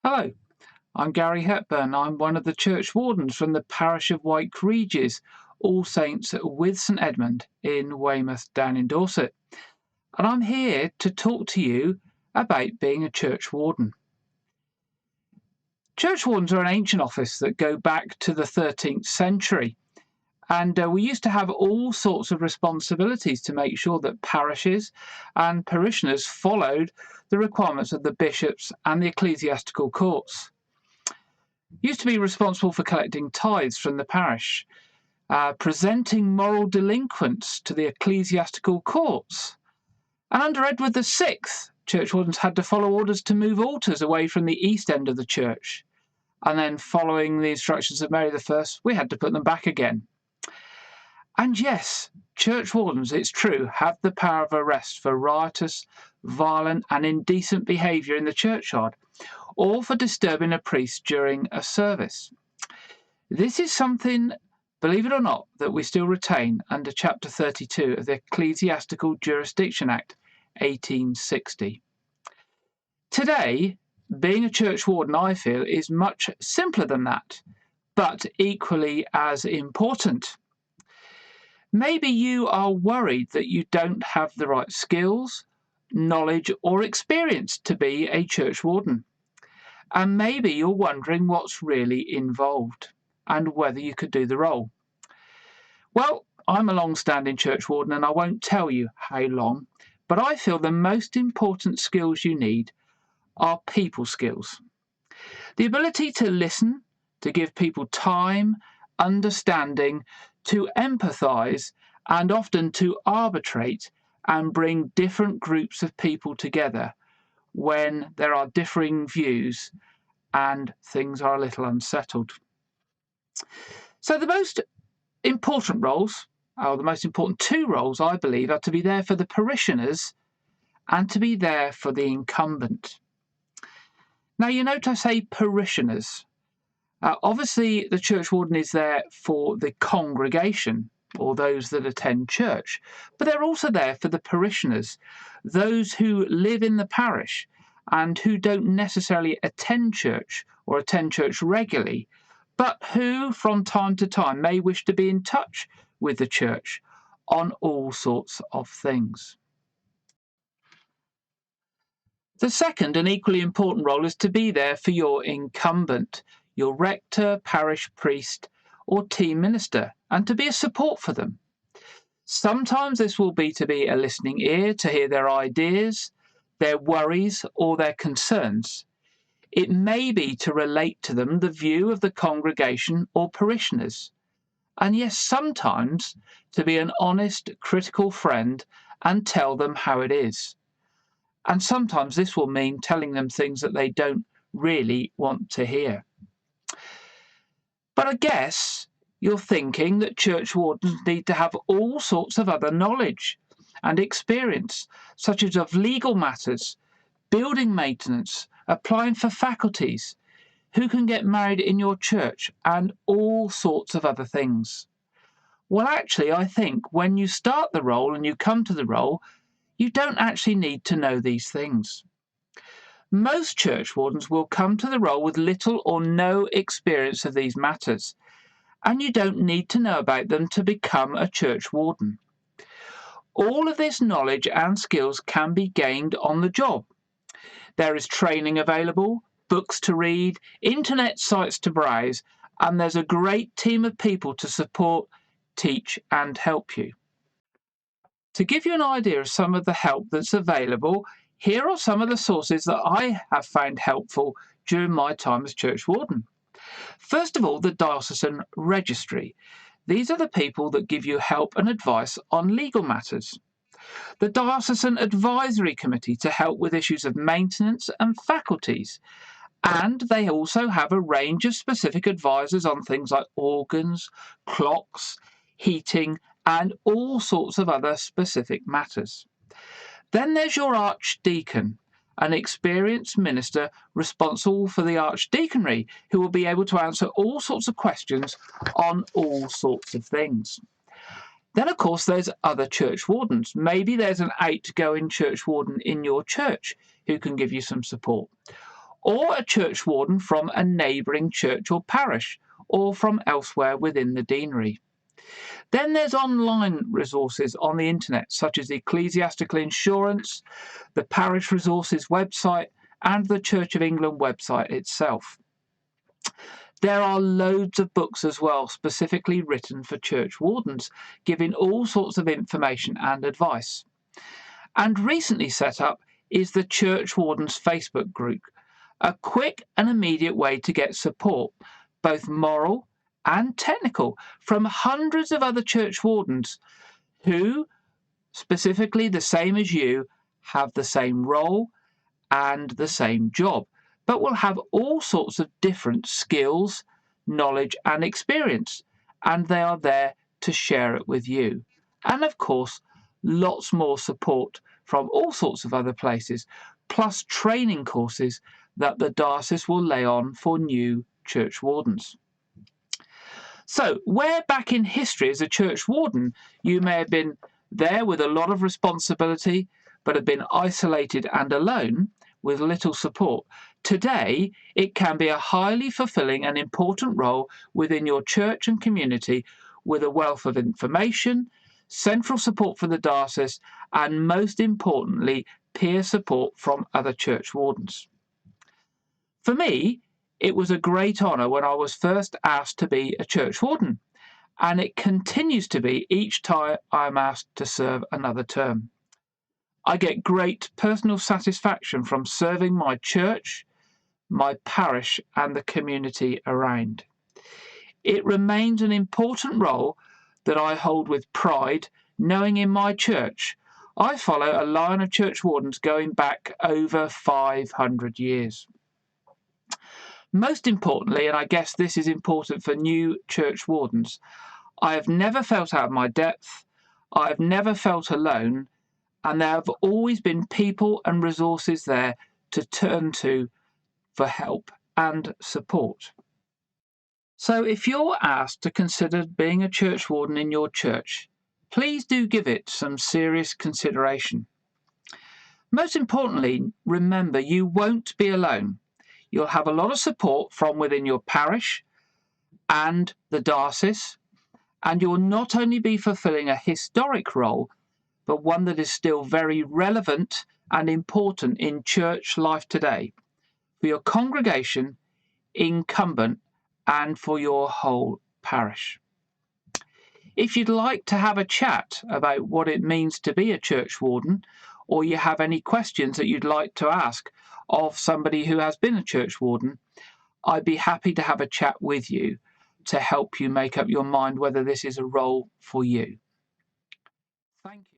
Hello, I'm Gary Hepburn. I'm one of the churchwardens from the parish of Wyke, Regis, All Saints with St Edmund in Weymouth down in Dorset. And I'm here to talk to you about being a churchwarden. Churchwardens are an ancient office that go back to the 13th century. And we used to have all sorts of responsibilities to make sure that parishes and parishioners followed the requirements of the bishops and the ecclesiastical courts. Used to be responsible for collecting tithes from the parish, presenting moral delinquents to the ecclesiastical courts. And under Edward VI, churchwardens had to follow orders to move altars away from the east end of the church. And then following the instructions of Mary I, we had to put them back again. And yes, churchwardens, it's true, have the power of arrest for riotous, violent and indecent behaviour in the churchyard, or for disturbing a priest during a service. This is something, believe it or not, that we still retain under Chapter 32 of the Ecclesiastical Jurisdiction Act 1860. Today, being a churchwarden, I feel, is much simpler than that, but equally as important. Maybe you are worried that you don't have the right skills, knowledge or experience to be a churchwarden. And maybe you're wondering what's really involved and whether you could do the role. Well, I'm a long-standing churchwarden and I won't tell you how long, but I feel the most important skills you need are people skills. The ability to listen, to give people time, understanding, to empathise, and often to arbitrate and bring different groups of people together when there are differing views and things are a little unsettled. So the most important roles, or the most important two roles, I believe, are to be there for the parishioners and to be there for the incumbent. Now, you note I say parishioners. Obviously, the churchwarden is there for the congregation, or those that attend church, but they're also there for the parishioners, those who live in the parish and who don't necessarily attend church or attend church regularly, but who from time to time may wish to be in touch with the church on all sorts of things. The second and equally important role is to be there for your incumbent, your rector, parish priest, or team minister, and to be a support for them. Sometimes this will be to be a listening ear to hear their ideas, their worries, or their concerns. It may be to relate to them the view of the congregation or parishioners. And yes, sometimes to be an honest, critical friend and tell them how it is. And sometimes this will mean telling them things that they don't really want to hear. But I guess you're thinking that churchwardens need to have all sorts of other knowledge and experience, such as of legal matters, building maintenance, applying for faculties, who can get married in your church, and all sorts of other things. Well, actually, I think when you start the role and you come to the role, you don't actually need to know these things. Most churchwardens will come to the role with little or no experience of these matters, and you don't need to know about them to become a churchwarden. All of this knowledge and skills can be gained on the job. There is training available, books to read, internet sites to browse, and there's a great team of people to support, teach, and help you. To give you an idea of some of the help that's available, here are some of the sources that I have found helpful during my time as churchwarden. First of all, the diocesan registry. These are the people that give you help and advice on legal matters. The diocesan advisory committee to help with issues of maintenance and faculties. And they also have a range of specific advisors on things like organs, clocks, heating, and all sorts of other specific matters. Then there's your archdeacon, an experienced minister responsible for the archdeaconry, who will be able to answer all sorts of questions on all sorts of things. Then, of course, there's other churchwardens. Maybe there's an outgoing churchwarden in your church who can give you some support. or a churchwarden from a neighbouring church or parish, or from elsewhere within the deanery. Then there's online resources on the internet, such as ecclesiastical insurance, the parish resources website, and the Church of England website itself. There are loads of books as well, specifically written for churchwardens, giving all sorts of information and advice. And recently set up is the Churchwardens Facebook group, a quick and immediate way to get support, both moral and technical, from hundreds of other churchwardens who, specifically the same as you, have the same role and the same job, but will have all sorts of different skills, knowledge and experience, and they are there to share it with you. And of course, lots more support from all sorts of other places, plus training courses that the diocese will lay on for new churchwardens. So, where back in history as a churchwarden you may have been there with a lot of responsibility, but have been isolated and alone with little support, today it can be a highly fulfilling and important role within your church and community, with a wealth of information, central support for the diocese, and most importantly, peer support from other churchwardens. For me, it was a great honour when I was first asked to be a churchwarden, and it continues to be each time I am asked to serve another term. I get great personal satisfaction from serving my church, my parish, and the community around. It remains an important role that I hold with pride, knowing in my church I follow a line of churchwardens going back over 500 years. Most importantly, and I guess this is important for new churchwardens, I have never felt out of my depth, I have never felt alone, and there have always been people and resources there to turn to for help and support. So if you're asked to consider being a churchwarden in your church, please do give it some serious consideration. Most importantly, remember you won't be alone. You'll have a lot of support from within your parish and the diocese, and you'll not only be fulfilling a historic role, but one that is still very relevant and important in church life today, for your congregation, incumbent, and for your whole parish. If you'd like to have a chat about what it means to be a churchwarden, or you have any questions that you'd like to ask of somebody who has been a churchwarden, I'd be happy to have a chat with you to help you make up your mind whether this is a role for you. Thank you.